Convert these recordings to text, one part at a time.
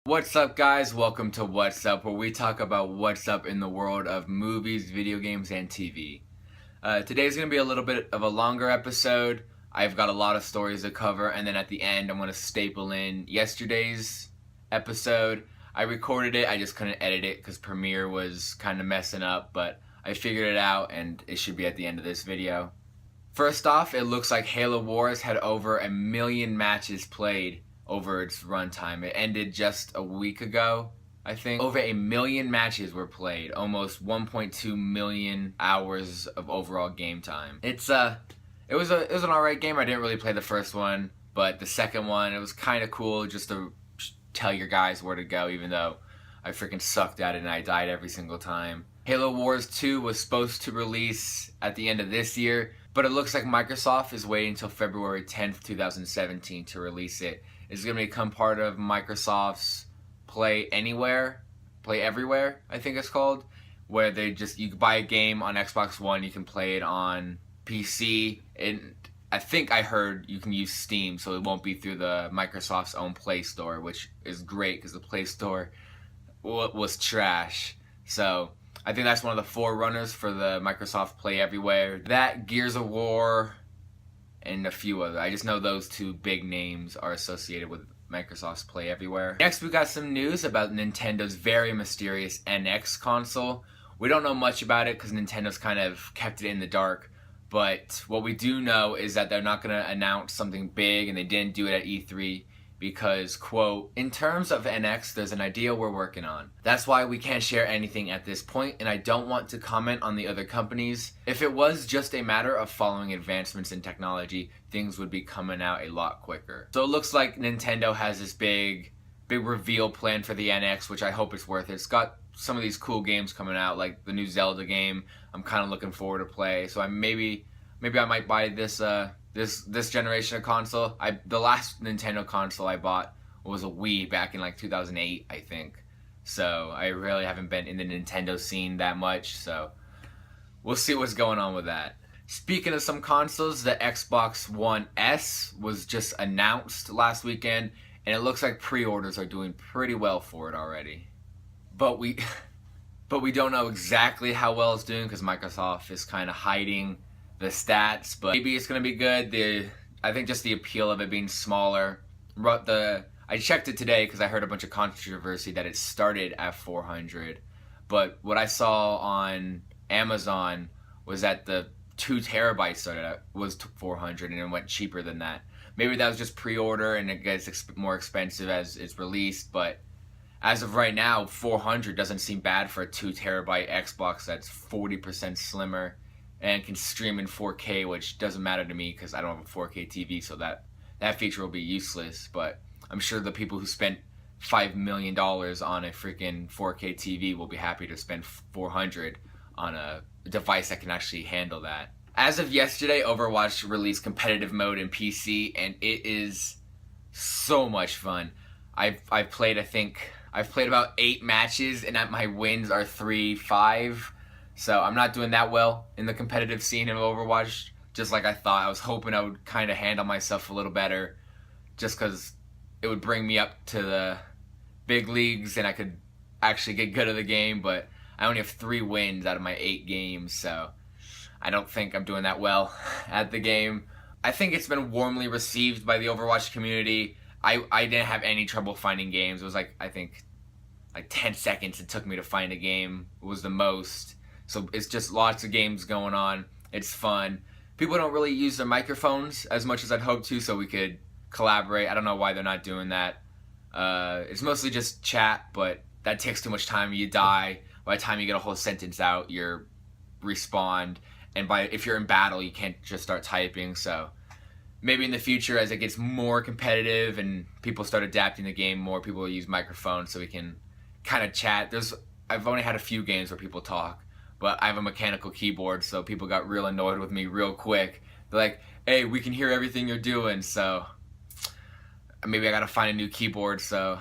What's up, guys? Welcome to What's Up, where we talk about what's up in the world of movies, video games, and TV. Today's going to be a little bit of a longer episode. I've got a lot of stories to cover, and then at the end I'm going to staple in yesterday's episode. I recorded it, I just couldn't edit it because Premiere was kind of messing up, but I figured it out and it should be at the end of this video. First off, it looks like Halo Wars had over 1 million matches played over its runtime. It ended just a week ago, I think. Over 1 million matches were played, almost 1.2 million hours of overall game time. It was an alright game. I didn't really play the first one, but the second one, it was kind of cool just to tell your guys where to go, even though I freaking sucked at it and I died every single time. Halo Wars 2 was supposed to release at the end of this year, but it looks like Microsoft is waiting until February 10th, 2017 to release it. It's going to become part of Microsoft's Play Everywhere, I think it's called, where you buy a game on Xbox One, you can play it on PC, and I think I heard you can use Steam, so it won't be through the Microsoft's own Play Store, which is great because the Play Store was trash. So I think that's one of the forerunners for the Microsoft Play Everywhere. That, Gears of War, and a few other. I just know those two big names are associated with Microsoft's Play Everywhere. Next, we got some news about Nintendo's very mysterious NX console. We don't know much about it because Nintendo's kind of kept it in the dark, but what we do know is that they're not going to announce something big, and they didn't do it at E3 because, quote, in terms of NX, there's an idea we're working on. That's why we can't share anything at this point, and I don't want to comment on the other companies. If it was just a matter of following advancements in technology, things would be coming out a lot quicker. So it looks like Nintendo has this big reveal plan for the NX, which I hope is worth it. It's got some of these cool games coming out, like the new Zelda game. I'm kind of looking forward to play, so maybe I might buy this generation of console. The last Nintendo console I bought was a Wii back in like 2008, I think. So I really haven't been in the Nintendo scene that much, so we'll see what's going on with that. Speaking of some consoles, the Xbox One S was just announced last weekend, and it looks like pre-orders are doing pretty well for it already. But we don't know exactly how well it's doing because Microsoft is kind of hiding the stats, but maybe it's going to be good. I think just the appeal of it being smaller. I checked it today because I heard a bunch of controversy that it started at 400, but what I saw on Amazon was that the 2 terabytes was 400 and it went cheaper than that. Maybe that was just pre-order and it gets more expensive as it's released, but as of right now, 400 doesn't seem bad for a 2 terabyte Xbox that's 40% slimmer and can stream in 4K, which doesn't matter to me because I don't have a 4K TV, so that feature will be useless. But I'm sure the people who spent $5 million on a freaking 4K TV will be happy to spend 400 on a device that can actually handle that. As of yesterday, Overwatch released competitive mode in PC, and it is so much fun. I've played about 8 matches, and my wins are 3-5. So I'm not doing that well in the competitive scene of Overwatch, just like I thought. I was hoping I would kind of handle myself a little better, just because it would bring me up to the big leagues and I could actually get good at the game, but I only have 3 wins out of my 8 games, so I don't think I'm doing that well at the game. I think it's been warmly received by the Overwatch community. I didn't have any trouble finding games. It was I think 10 seconds it took me to find a game. It was the most. So it's just lots of games going on. It's fun. People don't really use their microphones as much as I'd hope to, so we could collaborate. I don't know why they're not doing that. It's mostly just chat, but that takes too much time. You die. By the time you get a whole sentence out, you respawn. And if you're in battle, you can't just start typing. So maybe in the future, as it gets more competitive and people start adapting the game more, people will use microphones so we can kind of chat. I've only had a few games where people talk, but I have a mechanical keyboard, so people got real annoyed with me real quick. They're like, hey, we can hear everything you're doing, so maybe I gotta find a new keyboard so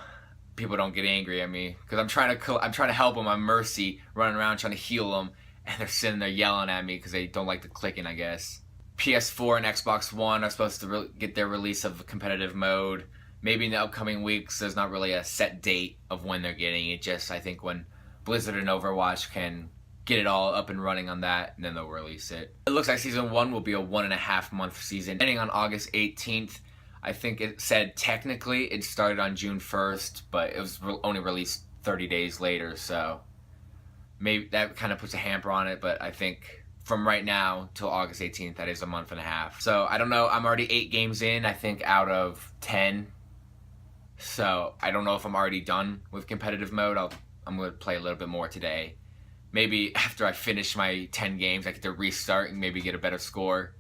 people don't get angry at me. Because I'm trying to help them. I'm Mercy, running around trying to heal them, and they're sitting there yelling at me because they don't like the clicking, I guess. PS4 and Xbox One are supposed to get their release of competitive mode maybe in the upcoming weeks. There's not really a set date of when they're getting it. Just I think when Blizzard and Overwatch can get it all up and running on that, and then they'll release it. It looks like Season 1 will be a 1.5 month season, ending on August 18th. I think it said technically it started on June 1st, but it was only released 30 days later, so maybe that kind of puts a hamper on it, but I think from right now till August 18th, that is a month and a half. So I don't know, I'm already 8 games in, I think, out of 10. So I don't know if I'm already done with competitive mode. I'm going to play a little bit more today. Maybe after I finish my 10 games, I get to restart and maybe get a better score.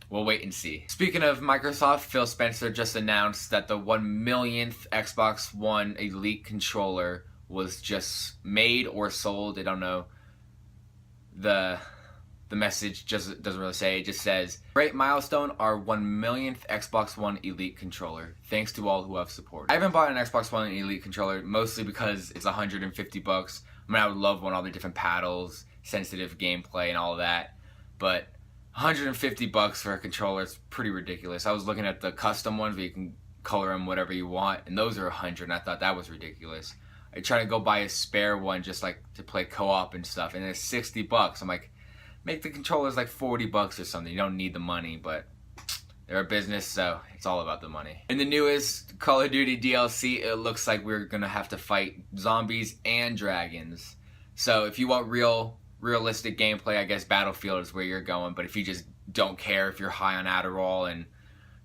We'll wait and see. Speaking of Microsoft, Phil Spencer just announced that the 1 millionth Xbox One Elite controller was just made or sold. I don't know. The message just doesn't really say. It just says, "Great milestone, our 1 millionth Xbox One Elite controller. Thanks to all who have supported." I haven't bought an Xbox One Elite controller, mostly because it's $150. I mean, I would love one, all the different paddles, sensitive gameplay, and all of that. But $150 for a controller is pretty ridiculous. I was looking at the custom ones where you can color them whatever you want, and those are $100, and I thought that was ridiculous. I tried to go buy a spare one just like to play co-op and stuff, and it's $60. I'm like, make the controllers like $40 or something. You don't need the money, but they're a business, so it's all about the money. In the newest Call of Duty DLC, it looks like we're gonna have to fight zombies and dragons. So if you want realistic gameplay, I guess Battlefield is where you're going, but if you just don't care, if you're high on Adderall and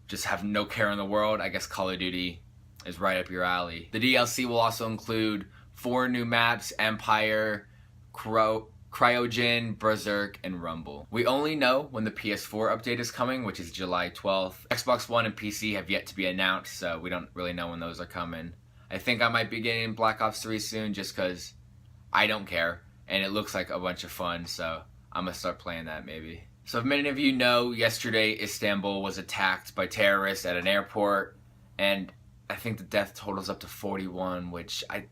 just have no care in the world, I guess Call of Duty is right up your alley. The DLC will also include 4 new maps: Empire, Cryogen, Berserk, and Rumble. We only know when the PS4 update is coming, which is July 12th. Xbox One and PC have yet to be announced, so we don't really know when those are coming. I think I might be getting Black Ops 3 soon just because I don't care, and it looks like a bunch of fun, so I'm going to start playing that maybe. So if many of you know, yesterday Istanbul was attacked by terrorists at an airport, and I think the death total's up to 41, which I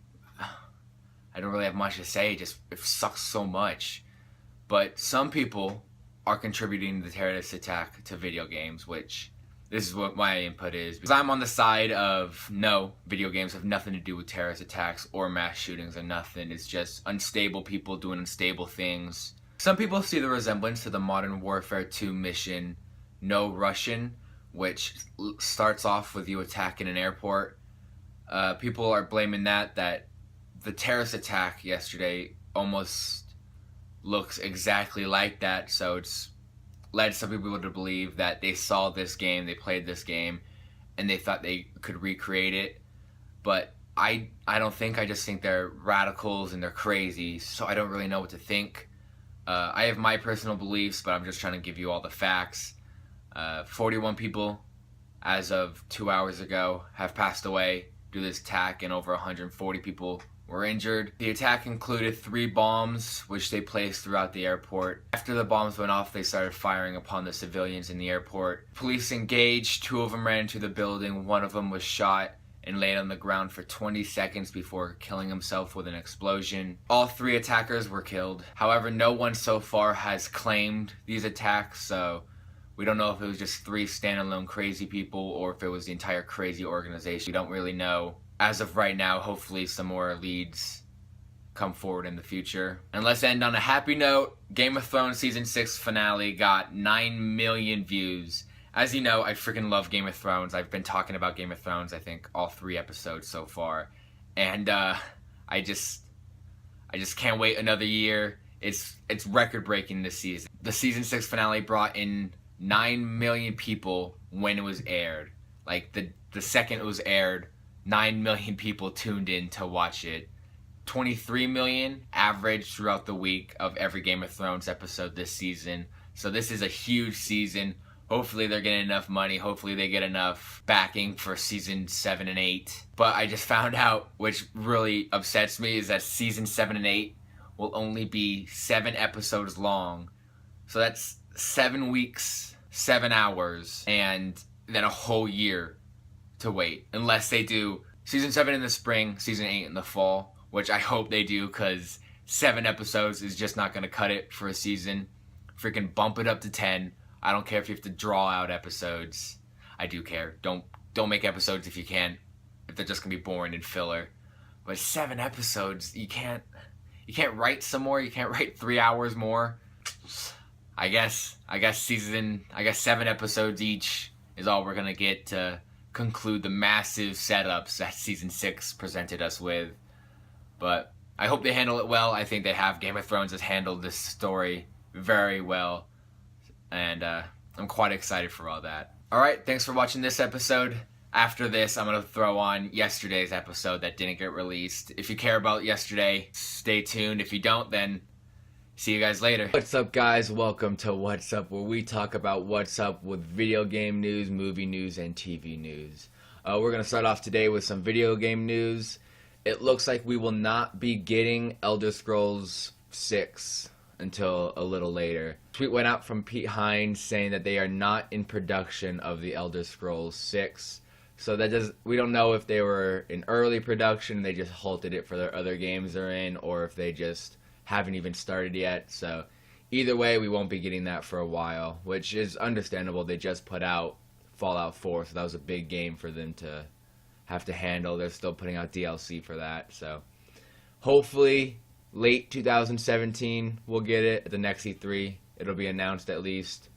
don't really have much to say. It sucks so much. But some people are contributing to the terrorist attack to video games, which this is what my input is. Because I'm on the side of no, video games have nothing to do with terrorist attacks or mass shootings or nothing. It's just unstable people doing unstable things. Some people see the resemblance to the Modern Warfare 2 mission, No Russian, which starts off with you attacking an airport. People are blaming that the terrorist attack yesterday almost looks exactly like that, so it's led some people to believe that they saw this game, they played this game, and they thought they could recreate it. But I don't think. I just think they're radicals and they're crazy, so I don't really know what to think. I have my personal beliefs, but I'm just trying to give you all the facts. 41 people, as of 2 hours ago, have passed away due to this attack, and over 140 people were injured. The attack included 3 bombs, which they placed throughout the airport. After the bombs went off, they started firing upon the civilians in the airport. Police engaged, 2 of them ran into the building, 1 of them was shot and laid on the ground for 20 seconds before killing himself with an explosion. All 3 attackers were killed. However, no one so far has claimed these attacks, so we don't know if it was just 3 standalone crazy people or if it was the entire crazy organization. We don't really know. As of right now, hopefully some more leads come forward in the future. And let's end on a happy note. Game of Thrones Season 6 finale got 9 million views. As you know, I freaking love Game of Thrones. I've been talking about Game of Thrones, I think, all 3 episodes so far. And I just can't wait another year. It's record-breaking this season. The Season 6 finale brought in 9 million people when it was aired. Like, the second it was aired, 9 million people tuned in to watch it. 23 million average throughout the week of every Game of Thrones episode this season. So this is a huge season. Hopefully they're getting enough money. Hopefully they get enough backing for season 7 and 8. But I just found out, which really upsets me, is that season 7 and 8 will only be 7 episodes long. So that's 7 weeks, 7 hours, and then a whole year to wait. Unless they do season 7 in the spring, season 8 in the fall, which I hope they do, because 7 episodes is just not going to cut it for a season. Freaking bump it up to 10. I don't care if you have to draw out episodes. I do care. Don't don't make episodes if you can't, if they're just gonna be boring and filler. But 7 episodes, you can't write some more. You can't write 3 hours more. I guess 7 episodes each is all we're gonna get to conclude the massive setups that season 6 presented us with. But I hope they handle it well. I think they have. Game of Thrones has handled this story very well, and I'm quite excited for all that. Alright, thanks for watching this episode. After this, I'm going to throw on yesterday's episode that didn't get released. If you care about yesterday, stay tuned. If you don't, then see you guys later. What's up, guys? Welcome to What's Up, where we talk about what's up with video game news, movie news, and TV news. We're going to start off today with some video game news. It looks like we will not be getting Elder Scrolls 6 until a little later. A tweet went out from Pete Hines saying that they are not in production of the Elder Scrolls 6. So we don't know if they were in early production, they just halted it for their other games they're in, or if they just haven't even started yet. So either way, we won't be getting that for a while, which is understandable. They just put out Fallout 4, so that was a big game for them to have to handle. They're still putting out DLC for that. So hopefully late 2017 we'll get it at the next E3. It'll be announced at least,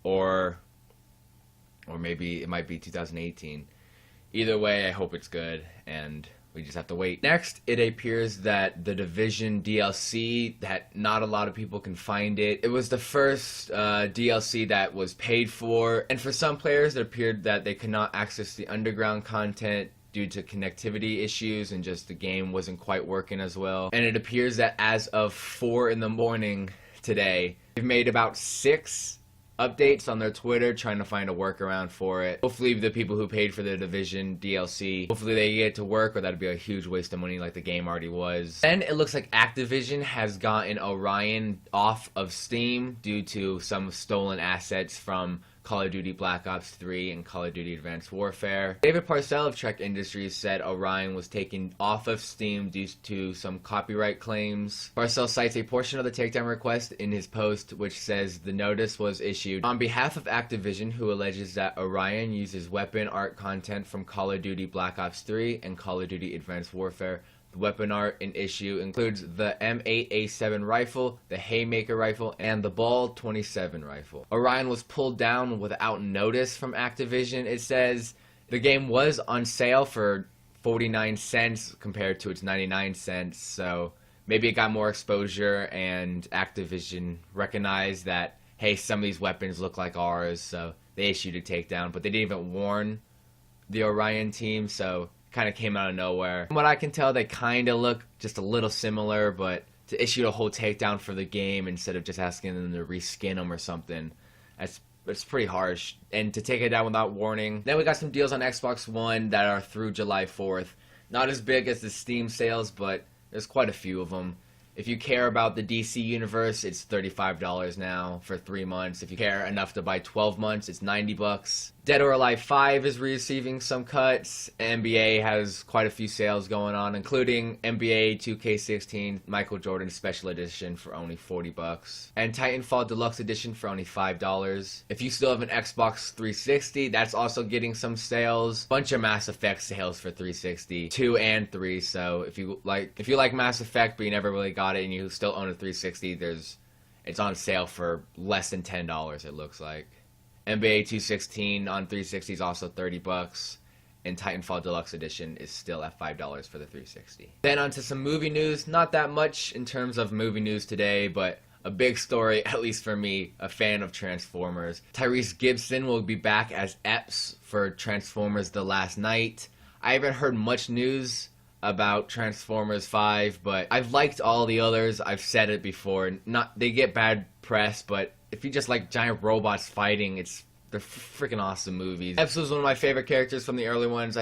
or maybe it might be 2018. Either way, I hope it's good, and we just have to wait. Next, it appears that the Division DLC, that not a lot of people can find it. It was the first DLC that was paid for, and for some players it appeared that they could not access the underground content due to connectivity issues, and just the game wasn't quite working as well. And it appears that as of 4 in the morning today, they've made about 6 updates on their Twitter trying to find a workaround for it. Hopefully the people who paid for the Division DLC, hopefully they get it to work, or that'd be a huge waste of money like the game already was. And it looks like Activision has gotten Orion off of Steam due to some stolen assets from Call of Duty Black Ops 3 and Call of Duty Advanced Warfare. David Parcell of Trek Industries said Orion was taken off of Steam due to some copyright claims. Parcell cites a portion of the takedown request in his post, which says the notice was issued on behalf of Activision, who alleges that Orion uses weapon art content from Call of Duty Black Ops 3 and Call of Duty Advanced Warfare. Weapon art in issue includes the M8A7 rifle, the Haymaker rifle, and the Ball 27 rifle. Orion was pulled down without notice from Activision. It says the game was on sale for 49 cents compared to its 99 cents, so maybe it got more exposure and Activision recognized that, hey, some of these weapons look like ours, so they issued a takedown, but they didn't even warn the Orion team, so kind of came out of nowhere. From what I can tell, they kind of look just a little similar, but to issue a whole takedown for the game instead of just asking them to reskin them or something, it's pretty harsh. And to take it down without warning. Then we got some deals on Xbox One that are through July 4th. Not as big as the Steam sales, but there's quite a few of them. If you care about the DC universe, it's $35 now for 3 months. If you care enough to buy 12 months, it's $90. Dead or Alive 5 is receiving some cuts. NBA has quite a few sales going on, including NBA 2K16 Michael Jordan Special Edition for only $40. And Titanfall Deluxe Edition for only $5. If you still have an Xbox 360, that's also getting some sales. Bunch of Mass Effect sales for 360, 2 and 3. So if you like Mass Effect but you never really got it and you still own a 360, it's on sale for less than $10, it looks like. NBA 2K16 on 360 is also $30, and Titanfall Deluxe Edition is still at $5 for the 360. Then on to some movie news. Not that much in terms of movie news today, but a big story, at least for me, a fan of Transformers. Tyrese Gibson will be back as Epps for Transformers The Last Night. I haven't heard much news about Transformers 5, but I've liked all the others. I've said it before. They get bad press, but if you just like giant robots fighting, they're freaking awesome movies. Epps was one of my favorite characters from the early ones.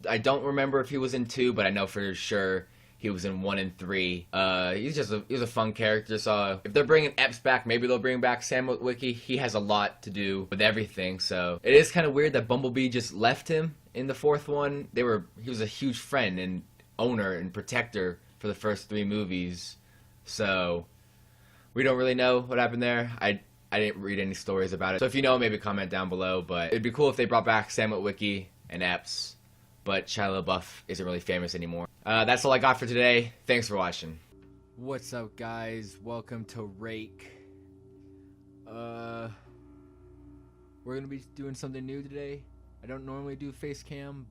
I don't remember if he was in 2, but I know for sure he was in 1 and 3. He was a fun character, so if they're bringing Epps back, maybe they'll bring back Sam Witwicky. He has a lot to do with everything, so it is kind of weird that Bumblebee just left him in the 4th one. He was a huge friend and owner and protector for the first 3 movies, so we don't really know what happened there. I didn't read any stories about it, so if you know, maybe comment down below. But it'd be cool if they brought back Sam Witwicky and Epps, but Shia LaBeouf isn't really famous anymore. That's all I got for today. Thanks for watching. What's up, guys? Welcome to Rake. We're gonna be doing something new today. I don't normally do face cam,